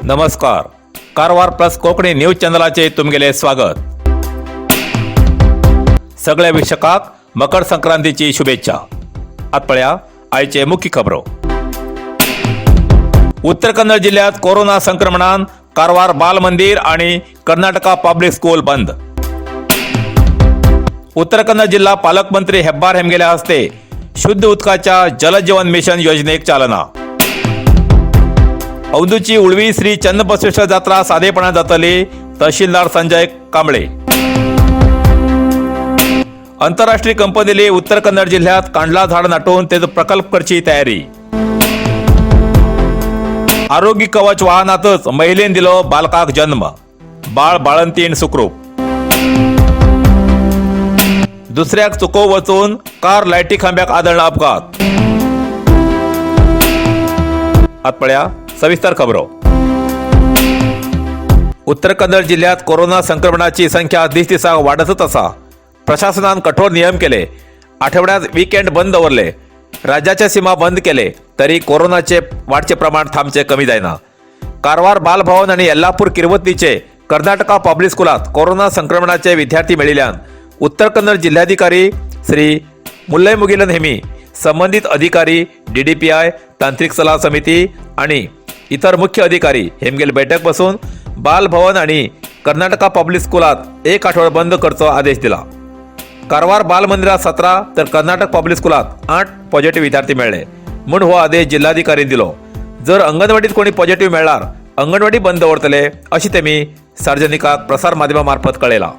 नमस्कार. Karwar plus Konkani news चॅनलाचे तुमगेले स्वागत. सगळ्या वीक्षकांक मकर संक्रांतीची शुभेच्छा. आतपळ्या आयचे मुख्य खबरो. उत्तर कन्नड जिल्ह्यात कोरोना संक्रमणान कारवार बाल मंदिर आणि कर्नाटका पब्लिक स्कूल बंद. उत्तर कन्नड जिल्हा पालकमंत्री हेब्बार हेमगेल्या हस्ते शुद्ध उदकाच्या जलजीवन मिशन योजनेक चालना. औंधूची उळवी श्री चन्नबसवेश्वर जात्रा साधेपणान जातली. तहसीलदार संजय कांबळे. आंतरराष्ट्रीय कंपनीली उत्तर कन्नड जिल्ह्यात कांडला झाड नाटून तेजो प्रकल्प करची तयारी. आरोग्य कवच वाहनातच महिलेन दिलो बालकाक जन्म. बाळ बाळंतीण सुखरूप. दुसऱ्याक चुकोव वचून कार लायटी खांब्याक आदळला अपघात. आतपळ्या सविस्तर खबरो. उत्तर कन्नड जिल्ह्यात कोरोना संक्रमणाची संख्या दिसा वाढतच असा. प्रशासनान कठोर नियम केले. आठवड्यात वीकेंड बंद दवरले. राज्याच्या सीमा बंद केले तरी कोरोनाचे वाढचे प्रमाण थांबचे कमी जायना. कारवार बालभवन आणि यल्लापूर किरवत्तीचे कर्नाटका पब्लिक स्कूलात कोरोना संक्रमणाचे विद्यार्थी मेळिल्ल्यान उत्तर कन्नड जिल्हाधिकारी श्री मुल्लय मुगिलन हेमी, संबंधित अधिकारी, DDPI, तांत्रिक सल्ला समिती आणि इतर मुख्य अधिकारी हेमगेल बैठक बसून बालभवन आणि कर्नाटका पब्लिक स्कूलात एक आठवडा बंद करचो आदेश दिला. कारवार बाल मंदिरात 17 तर कर्नाटक पब्लिक स्कूलात 8 पॉझिटिव्ह विद्यार्थी मेळ्ळे म्हूण हो आदेश जिल्हाधिकाऱ्यांनी दिलो. जर अंगणवाडीत कोणी पॉझिटिव्ह मेळ्ळार अंगणवाडी बंद दवरतले अशी तेमी सार्वजनिकांक प्रसार माध्यमांमार्फत कळयला.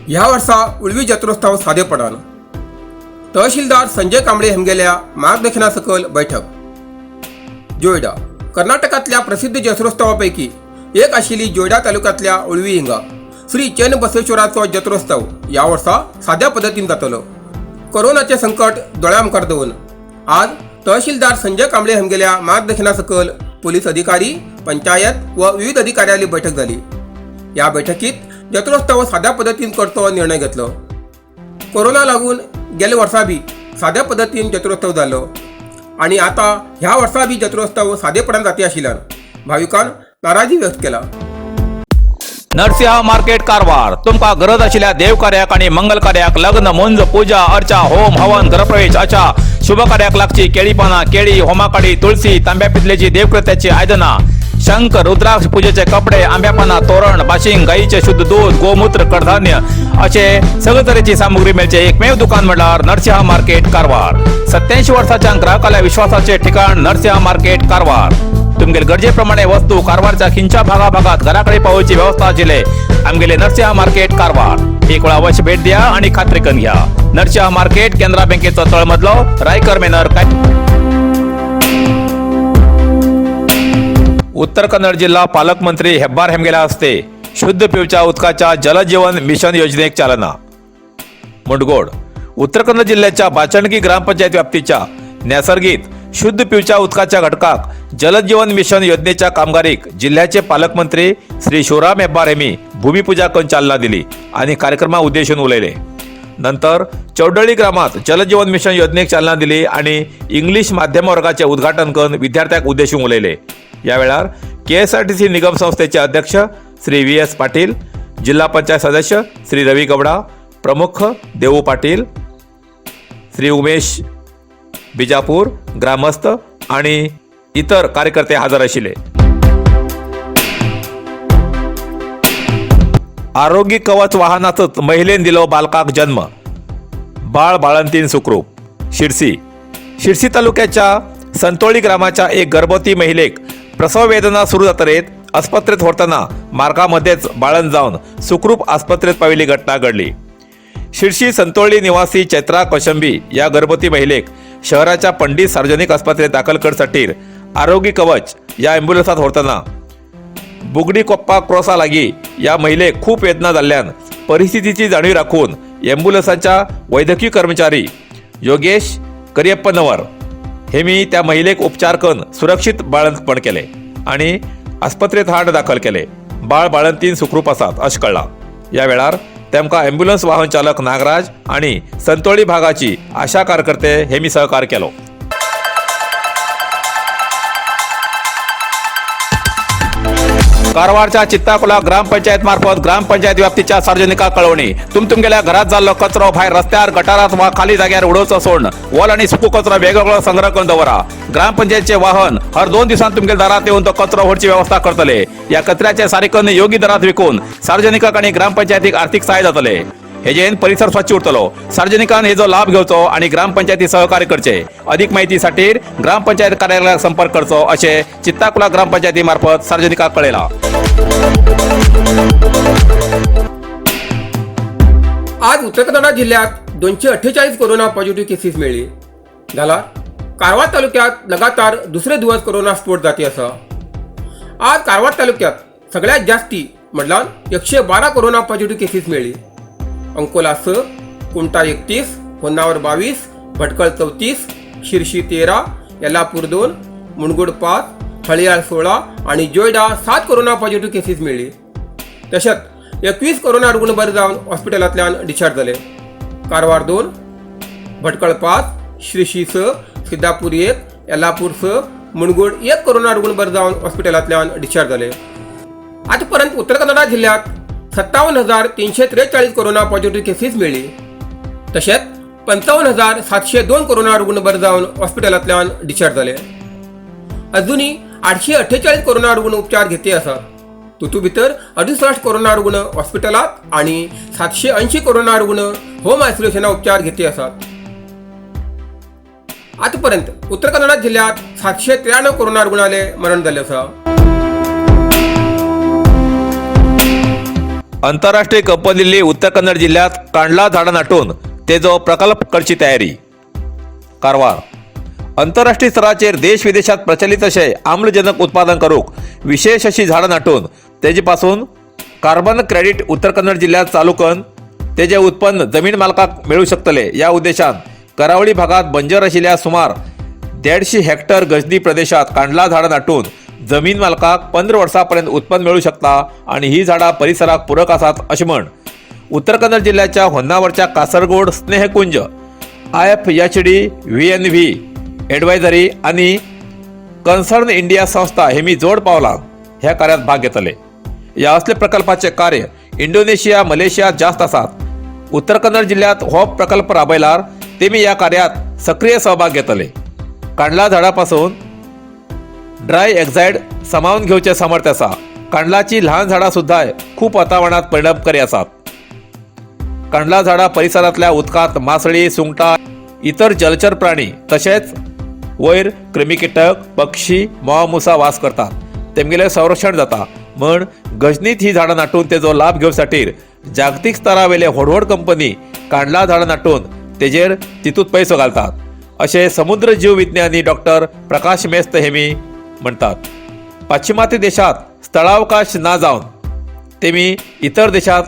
ह्या वर्सा उळवी जत्रोत्सव सादेपणान. तहसीलदार संजय कांबळे हेमगेल्या मार्गदर्शना सकल बैठक. जोयडा. कर्नाटकातल्या प्रसिद्ध जत्रोत्सवापैकी एक आशिल्ली जोयडा तालुक्यातल्या उळवी हिंगा श्री चन्नबसवेश्वराचो जत्रोत्सव या वर्सा साध्या पद्धतीन जातलो. कोरोनाचे संकट दोळ्यामुखार दवरून आज तहसीलदार संजय कांबळे हेमगेल्या मार्गदर्शना सकल पोलीस अधिकारी, पंचायत व विविध अधिकाऱ्यांची बैठक झाली. या बैठकीत जत्रोत्सव साध्या पद्धतीन करचो निर्णय घेतलो. कोरोना लागून गेल्या वर्सा बी साध्या पद्धतीन जत्रोत्सव जालो आणि आता ह्या वर्सा बी जत्रोत्सव साधेपणान जाती आशिल्ल्यान भाविकांन नाराजी व्यक्त केला. नरसिंहा मार्केट कारवार. तुमका गरज आशिल्ल्या देव कार्याक आणि मंगल कार्याक, लग्न, मुंज, पूजा, अर्चा, होम, हवन, गृहप्रवेश अशा शुभ कार्याक लागची केळी पाना, केळी, होमाकाडी, तुळशी, तांब्या पितलेची देवकृत्याची आयदना, शंख, रुद्राक्ष पूजेचे कपडे, आंब्या पाना, तोरण, बाशिंग, गाईचे शुद्ध दूध, गोमूत्र, कडधान्य असे सगळे तरेची सामुग्री मेळचे एकमेव दुकान म्हणल्यार नरसिंहा मार्केट कारवार. 87 वर्षाच्या ग्राहकाला विश्वासाचे ठिकाण नरसिंहा मार्केट कारवार. तुमगेल गरजेप्रमाणे वस्तू कारवारच्या खिंच्या भागाभागात घराकडे पावोवची व्यवस्था आशिल्ले आमगेले नरसिंहा मार्केट कारवार. एक वेळा अवश्य भेट द्या आणि खात्री करून घ्या. नरसिंहा मार्केट केंद्रा बँकेचो तळमजलो, रायकर मेनर. उत्तर कन्नड जिल्हा पालकमंत्री हेब्बार हेमगेल्या हस्ते शुद्ध पिवच्या उदकाच्या जलजीवन मिशन योजनेक चालना. मुंडगोड. उत्तर कन्नड जिल्ह्याच्या बाचणगी ग्रामपंचायत व्याप्तीच्या नैसर्गिक शुद्ध पिवच्या उदकाच्या घटकाक जलजीवन मिशन योजनेच्या कामगारीक जिल्ह्याचे पालकमंत्री श्री शिवराम हेब्बार हेमी भूमिपूजा करून चालना दिली आणि कार्यक्रमा उद्देशून उलयले. नंतर चौडळी ग्रामात जलजीवन मिशन योजनेक चालना दिली आणि इंग्लिश माध्यम वर्गाचे उद्घाटन करून विद्यार्थ्यांक उद्देशून उलयले. या वेळार KSRTC निगम संस्थेचे अध्यक्ष श्री VS पाटील, जिल्हा पंचायत सदस्य श्री रवी गवडा, प्रमुख देवू पाटील, श्री उमेश बिजापूर, ग्रामस्थ आणि इतर कार्यकर्ते हजर आशिल्ले. आरोग्य कवच वाहनातच महिलेन दिलो बालकाक जन्म. बाळ बाळंतीण सुखरूप. शिरसी तालुक्याच्या संतोळी ग्रामाच्या एक गर्भवती महिलेक प्रसव वेदना सुरू जातरेत आस्पत्रेत व्हरतना मार्गामध्येच बाळंत जावन सुखरूप आस्पत्रेत पाविल्ली घटना घडली. शिरसी संतोळी निवासी चैत्रा कोशंबी या गर्भवती महिलेक शहराच्या पंडित सार्वजनिक आस्पत्रेत दाखल करसाठी आरोग्य कवच या ॲम्ब्युलन्सात व्हरतना बुगडी कोप्पा क्रॉसा लागी या महिलेक खूप वेदना जाल्ल्यान परिस्थितीची जाणीव राखून ॲम्ब्युलन्साच्या वैद्यकीय कर्मचारी योगेश करियप्पनवर हेमी त्या महिलेक उपचार करून सुरक्षित बाळंतपण केले आणि आस्पत्रेत हाड दाखल केले. बाळ बाळंतीण सुखरूप आसात अशें कळ्ळां. या वेळार तेमकां ॲम्ब्युलन्स वाहन चालक नागराज आणि संतोळी भागाची आशा कार्यकर्ते हेमी सहकार्य केलो. कारवारच्या चित्ताकुला ग्रामपंचायत मार्फत ग्रामपंचायत व्याप्तीच्या सार्वजनिकांक कळवणी तुमगेल्या घरात जाल्लो कचरो भायर रस्त्यार गटारात वा खाली जाग्यार उडोवचो सोड वोल आणि सुको कचरो वेगवेगळो संग्रह करून दवरा ग्रामपंचायतचे वाहन हर 2 दिवसांत तुमगे दारात येऊन तो कचरो व्हरची व्यवस्था करतले या कचऱ्याचे सारिकन योग्य दरात विकून सार्वजनिकांक आणि ग्रामपंचायतीक आर्थिक सहाय्य जातले हेजेन परिसर स्वच्छ उरतलो सार्वजनिकांन हेजो लाभ घेवचो आणि ग्रामपंचायती सहकार्य करचे अधिक माहितीसाठी ग्रामपंचायत कार्यालयाक संपर्क करचो असे चित्ताकुला ग्रामपंचायती मार्फत सार्वजनिकांक कळयला। आज उत्तर कन्नड जिल्ह्यात 248 कोरोना पॉझिटिव्ह केसेस मेळ्ळी जाल्यार कारवार तालुक्यात लगातार दुसरे दिवस कोरोना स्फोट जाती आसा। आज कारवार तालुक्यात सगळ्यात जास्ती म्हटल्यार 112 कोरोना पॉझिटिव्ह केसेस मेळ्ळी। अंकोला 6, कुमटा 31, होन्नावर 22, भटकळ 34, शिरशी 13, येल्लापूर 2, मुणगुड 5, हळयाळ 16 आणि जोयडा 7 कोरोना पॉझिटिव्ह केसेस मेळ्ळी। तशेंच 21 कोरोना रुग्ण बरे जावन हॉस्पिटलांतल्यान डिस्चार्ज जाले। कारवार 2, भटकळ 5, शिरशी 6, सिद्धापूर 1, येल्लापूर 6, मुणगुड 1 कोरोना रुग्ण बरे जावन हॉस्पिटलांतल्यान डिस्चार्ज जाले। आजपर्यंत उत्तर कन्नड जिल्ह्यात 57,343 कोरोना पॉझिटिव्ह केसेस मेळ्ळी। तशेंच 55,702 कोरोना रुग्ण बरे जावन हॉस्पिटलांतल्यान डिस्चार्ज जाले। अजूनही 848 कोरोना रुग्ण उपचार घेतले आसात। तातूंत भितर 68 कोरोना रुग्ण हॉस्पिटलात आणि 780 कोरोना रुग्ण होम आयसोलेशनात उपचार घेतले आसात। आजपर्यंत उत्तर कन्नड जिल्ह्यात 793 कोरोना रुग्णाले मरण जाले आसा। आंतरराष्ट्रीय कंपनीली उत्तर कन्नड जिल्ह्यात कांडला झाडां नाटून तेजो प्रकल्प करची तयारी कारवार आंतरराष्ट्रीय स्तराचेर देश विदेशात प्रचलित अशे आम्लजनक उत्पादन करूक विशेष अशी झाडां नाटून तेजे पासून कार्बन क्रेडिट उत्तर कन्नड जिल्ह्यात चालू करून तेजे उत्पन्न जमीन मालकाक मिळू शकतले या उद्देशान करावळी भागात बंजर आशिल्ल्या सुमार 150 हेक्टर गजनी प्रदेशात कांडला झाडां नाटून जमीन मालकाक 15 वर्सांपर्यंत उत्पन्न मिळू शकता आणि ही झाडां परिसराक पूरक आसात अशें म्हण उत्तर कन्नड जिल्ह्याच्या होन्नावरच्या कासरगोड स्नेहकुंज IFHD VNV एडवायझरी आणि कन्सर्न इंडिया संस्था हेमी जोड पावलां ह्या कार्यात भाग घेतले। ह्या असले प्रकल्पाचे कार्य इंडोनेशिया मलेशियात जास्त आसात। उत्तर कन्नड जिल्ह्यात हो प्रकल्प राबयल्यार तेमी ह्या कार्यात सक्रिय सहभाग घेतले। कांडला झाडापासून ड्राय एक्साइड सामावून घेवचे सामर्थ्य आसा। कांडलाची ल्हान झाडां सुद्धा खूप वातावरणात परिणामकारी आसात। कांडला झाडां परिसरांतल्या उदकांत मासळी सुंगटां इतर जलचर प्राणी तशेंच वयर क्रिमिकीटक पक्षी मोह मुसा वास करतात तेमगेले संरक्षण जाता म्हण गजनीत ही झाडां नाटून तेजो लाभ घेवसाठी जागतीक स्तरावेले व्हड कंपनी कांडला झाडां नाटून तेजेर तितूंत पैसो घालतात अशें समुद्र जीव विज्ञानी डॉक्टर प्रकाश मेस्त हेमी म्हणतात। पाश्चिमात्य देशात स्थळावकाश ना जावन तेमी इतर देशात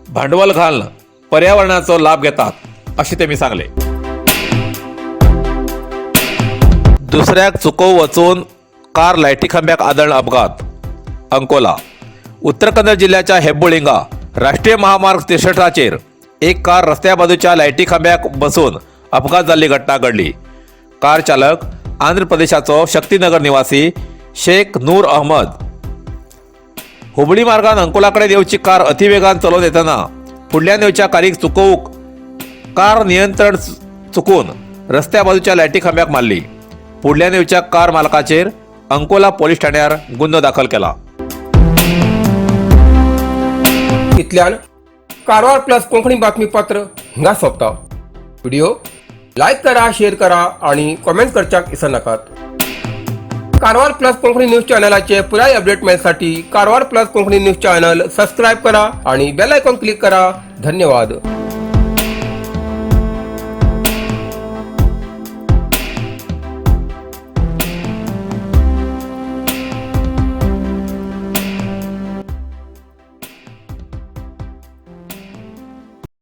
भांडवल घालून पर्यावरणाचो लाभ घेतात अशें तेमी सांगले। दुसऱ्याक चुकोव वचून कार लायटी खांब्याक आदळ्ळ अपघात अंकोला उत्तर कन्नड जिल्ह्याच्या हेब्बुळिंगा राष्ट्रीय महामार्ग 63 एक कार रस्त्या बाजूच्या लायटी खांब्याक बसून अपघात जाल्ली घटना घडली। कार चालक आंध्र प्रदेशाचो शक्तीनगर निवासी शेख नूर अहमद हुबळी मार्गान अंकोलाकडे येवची कार अतिवेगान चलोवन येतना फुडल्यान येवच्या कारयेक चुकोवूंक कार नियंत्रण चुकून रस्त्या बाजूच्या लायटी खांब्याक मारली। फुडल्यान येवच्या कार मालकाचेर अंकोला पोलीस ठाण्यार गुन्हो दाखल केला। इतल्यान कारवार प्लस कोंकणी बातमीपत्र हिंगा सोंपता। व्हिडिओ लाईक करा, शेअर करा आणि कमेंट करच्याक विसरू नाकात। कारवार प्लस कोंकणी न्यूज चॅनलाचे पुराय अपडेट मेळसाठी Karwar plus Konkani news channel subscribe करा आणि बेल आयकॉन क्लिक करा। धन्यवाद।